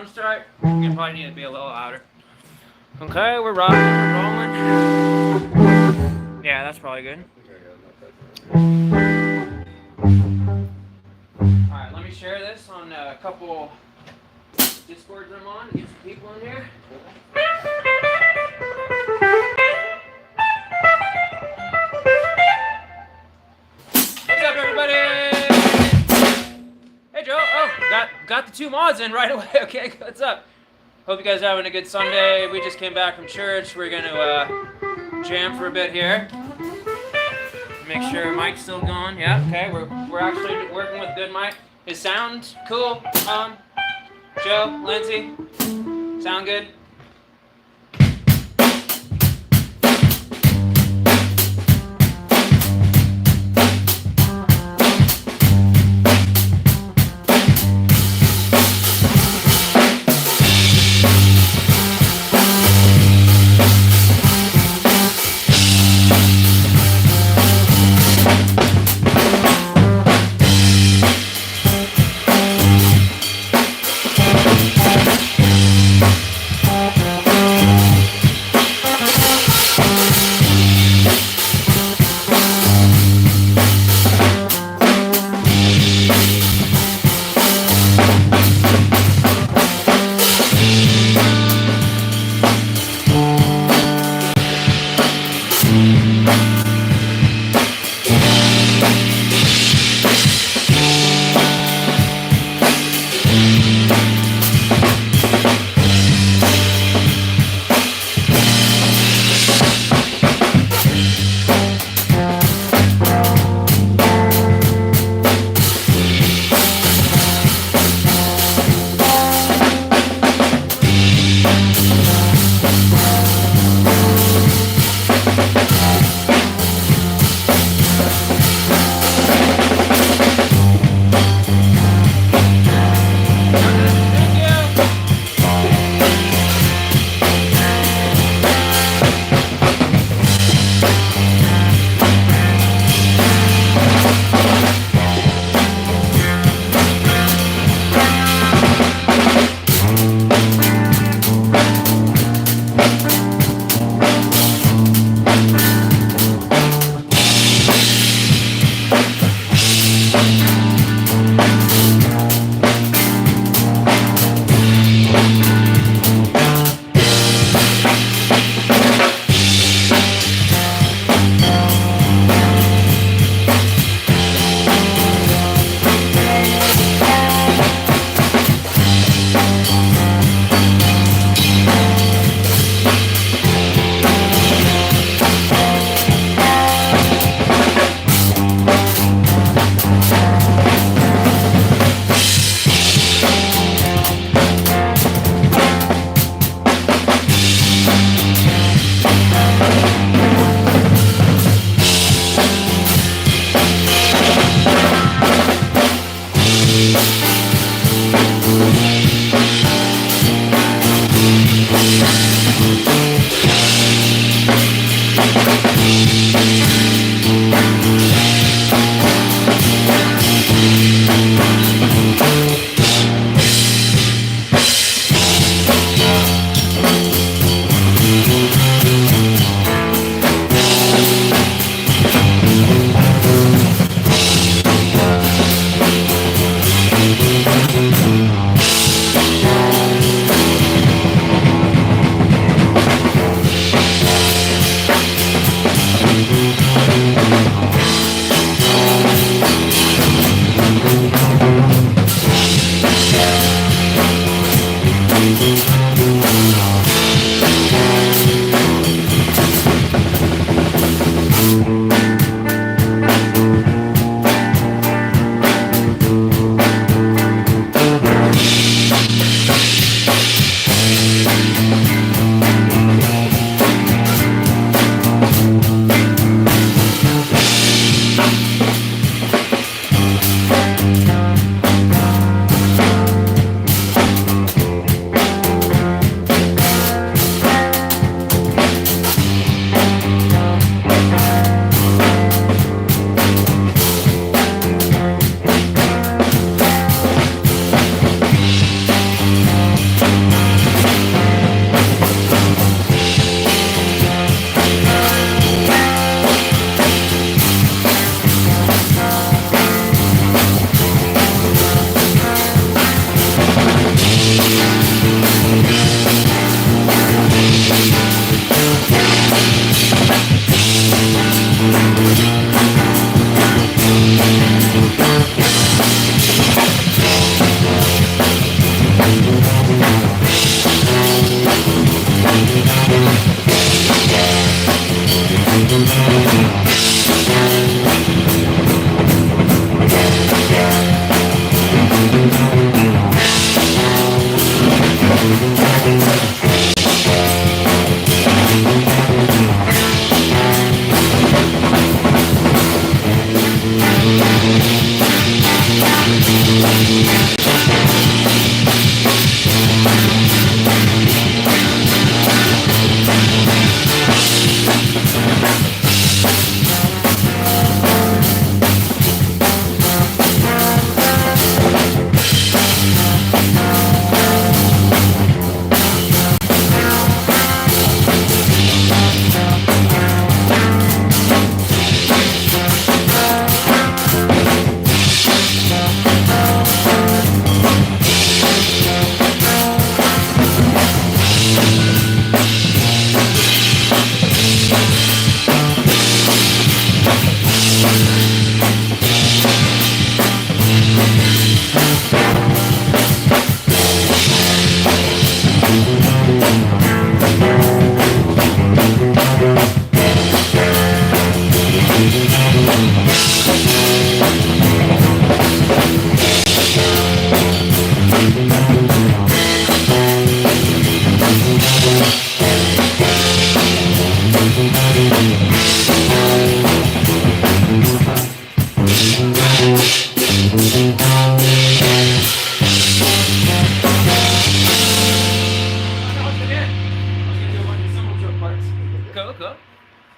drum start, you probably need to be a little louder. Okay, we're rocking, we're rolling. Yeah, that's probably good. Alright, let me share this on a couple Discords I'm on, get some people in here. What's up, everybody? Hey, Joe. Oh, got the 2 mods in right away. Okay, what's up? Hope you guys are having a good Sunday. We just came back from church. We're gonna jam for a bit here. Make sure Mike's still going. Yeah, okay. We're actually working with good mic. His sound cool. Joe, Lindsay, sound good?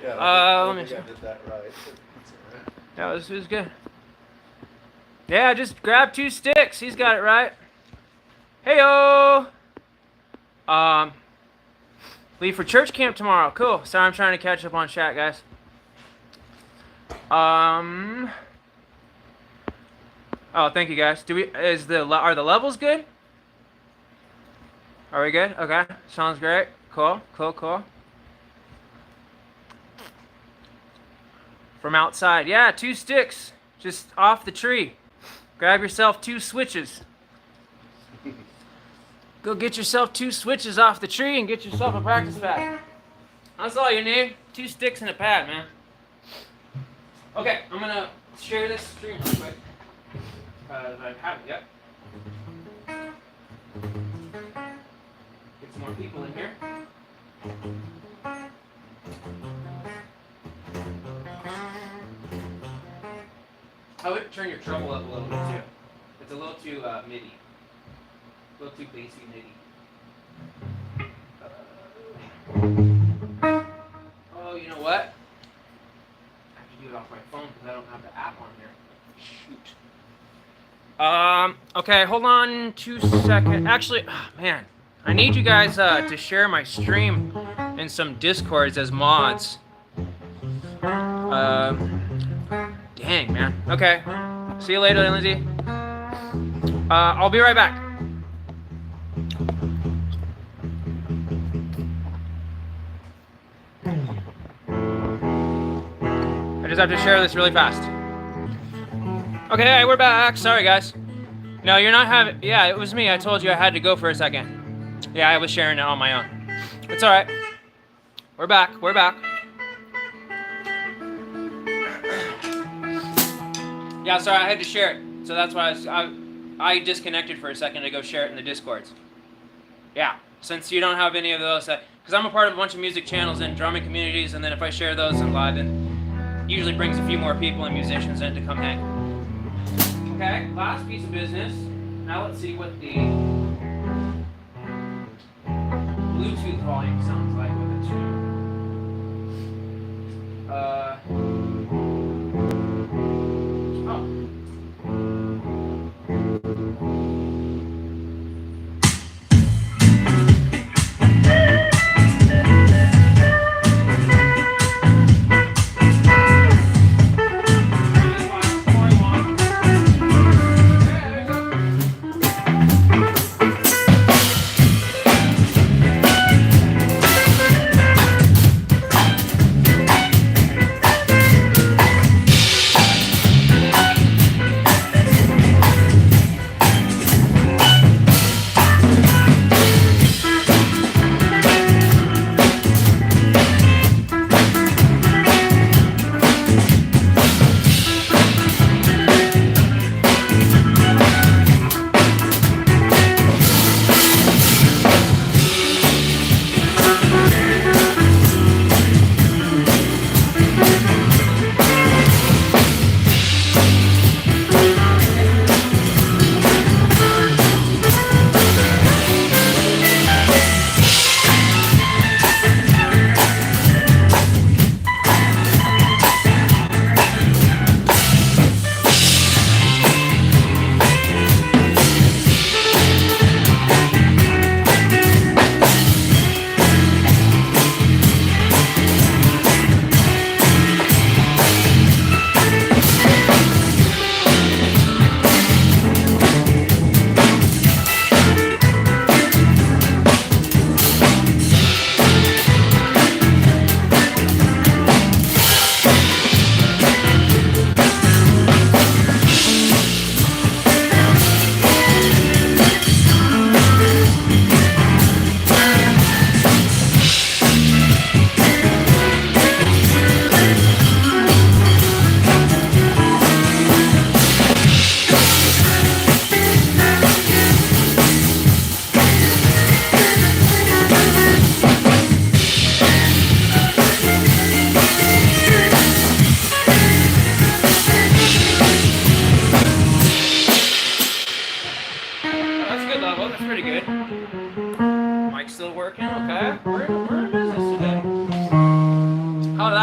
Let me see. I did that right. That was good. Yeah, just grab 2 sticks. He's got it right. Heyo. Leave for church camp tomorrow. Cool. Sorry, I'm trying to catch up on chat, guys. Oh, thank you, guys. Are the levels good? Are we good? Okay. Sounds great. Cool. From outside. Yeah, 2 sticks. Just off the tree. Grab yourself 2 switches. Go get yourself 2 switches off the tree and get yourself a practice pad. That's all you need. 2 sticks and a pad, man. Okay, I'm gonna share this stream real quick. I haven't yet. Get some more people in here. I would turn your treble up a little bit too. It's a little too MIDI. A little too bassy MIDI. Oh, you know what? I have to do it off my phone because I don't have the app on here. Shoot. Okay, hold on 2 seconds. Actually, man, I need you guys to share my stream in some Discords as mods. Dang, man. Okay. See you later, Lindsay. I'll be right back. I just have to share this really fast. Okay, we're back. Sorry, guys. No, you're not having... Yeah, it was me. I told you I had to go for a second. Yeah, I was sharing it on my own. It's all right. We're back. Yeah, sorry, I had to share it. So that's why I disconnected for a second to go share it in the Discords. Yeah, since you don't have any of those, because I'm a part of a bunch of music channels and drumming communities, and then if I share those in live, it usually brings a few more people and musicians in to come hang. Okay, last piece of business. Now let's see what the Bluetooth volume sounds like with the tune.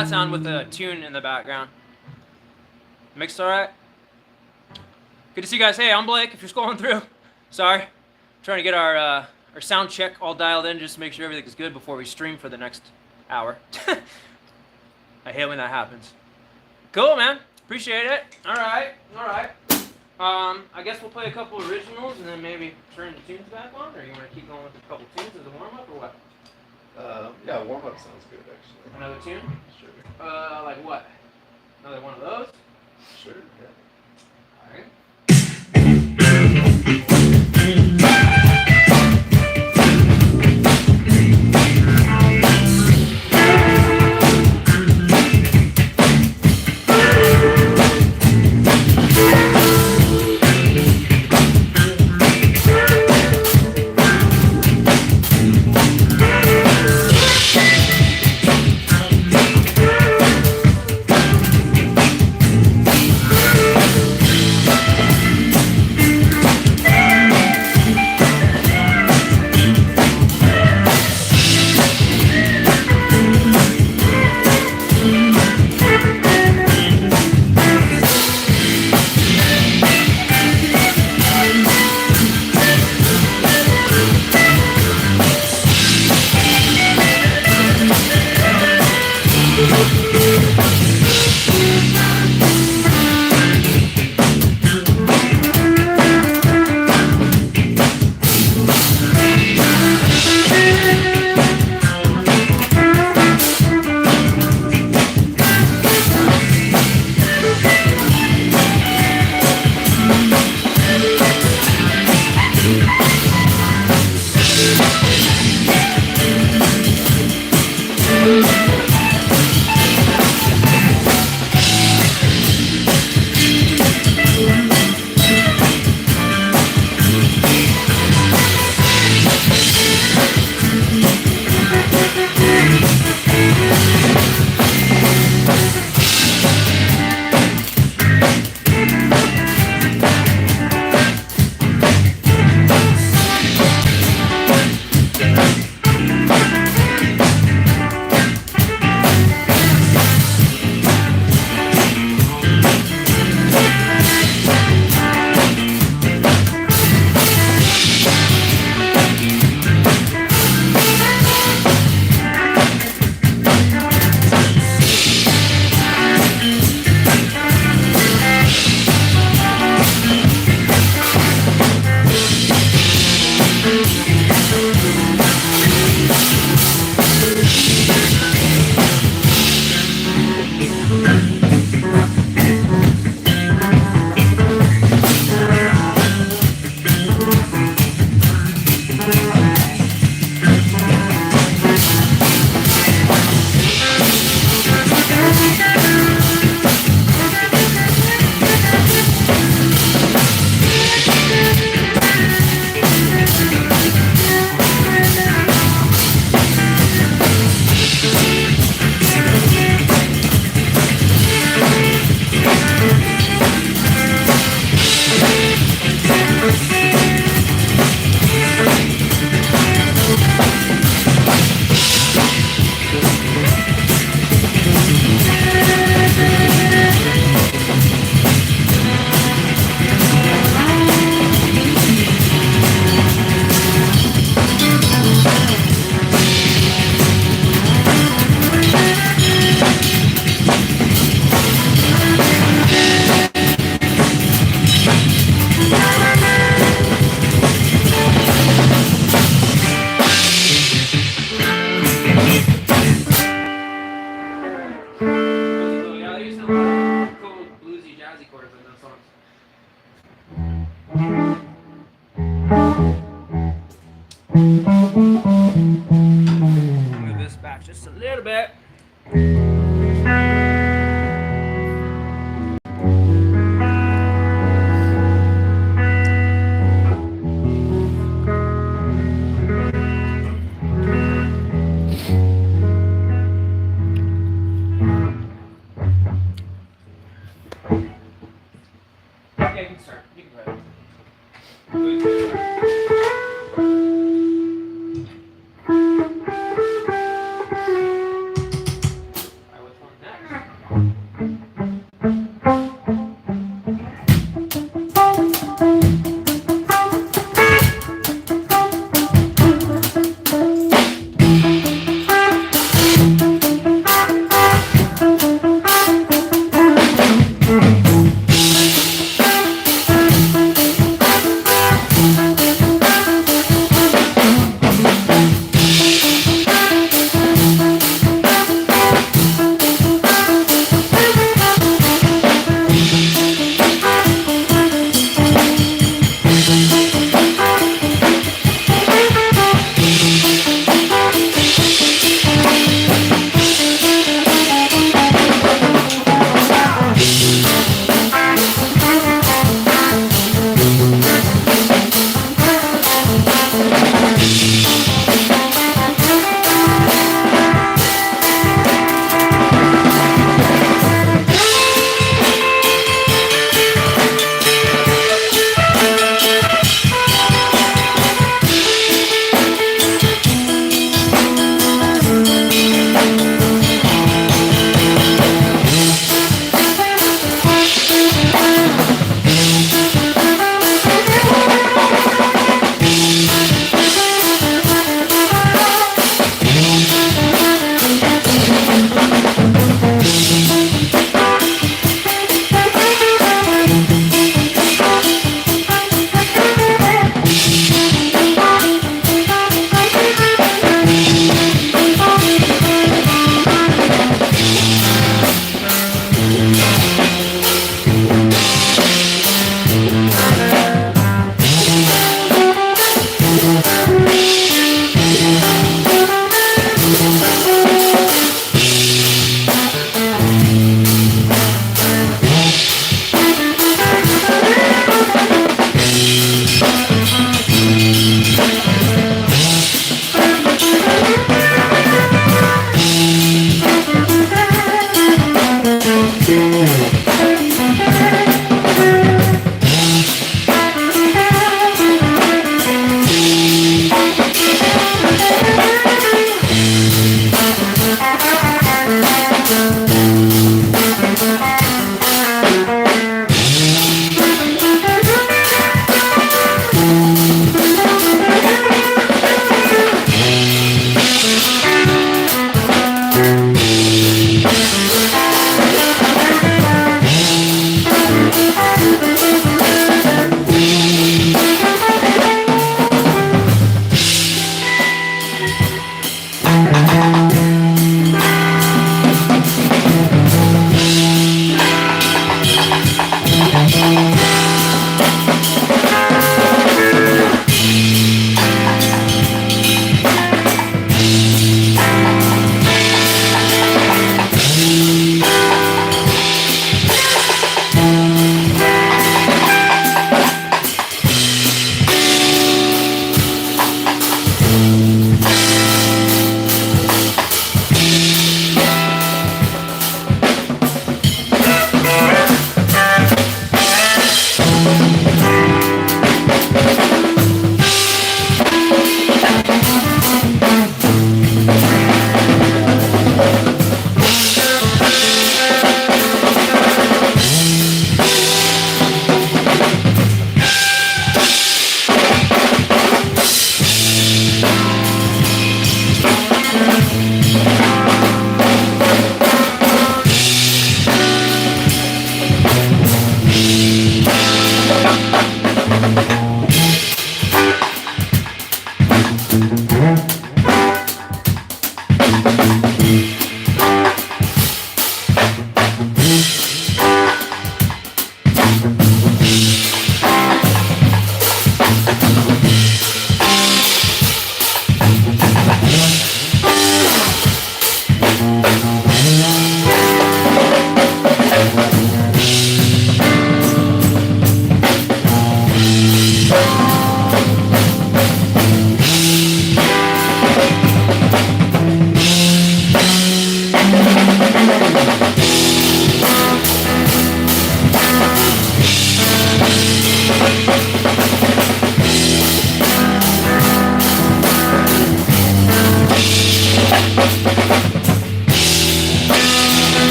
that sound with a tune in the background. Mixed all right? Good to see you guys. Hey, I'm Blake. If you're scrolling through, sorry. Trying to get our sound check all dialed in just to make sure everything is good before we stream for the next hour. I hate when that happens. Cool, man. Appreciate it. All right. I guess we'll play a couple originals and then maybe turn the tunes back on, or you want to keep going with a couple tunes as a warm-up, or what? Yeah, warm-up sounds good, actually. Another tune? Sure. Like what? Another one of those? Sure, yeah. All right.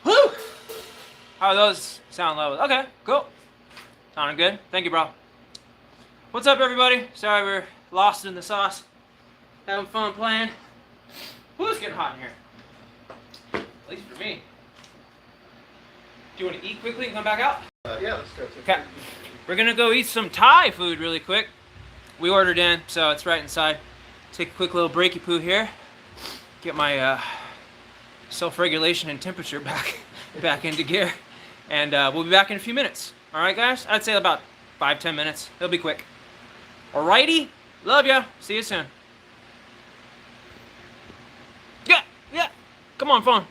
Woo! How are those sound levels? Okay, cool. Sounding good. Thank you, bro. What's up, everybody? Sorry we're lost in the sauce. Having fun playing. Woo, it's getting hot in here. At least for me. Do you want to eat quickly and come back out? Yeah, let's go. Okay. We're gonna go eat some Thai food really quick. We ordered in, so it's right inside. Take a quick little breaky poo here. Get my self-regulation and temperature back into gear. And we'll be back in a few minutes. Alright, guys? I'd say about 5-10 minutes. It'll be quick. Alrighty? Love ya. See you soon. Yeah, yeah. Come on, phone.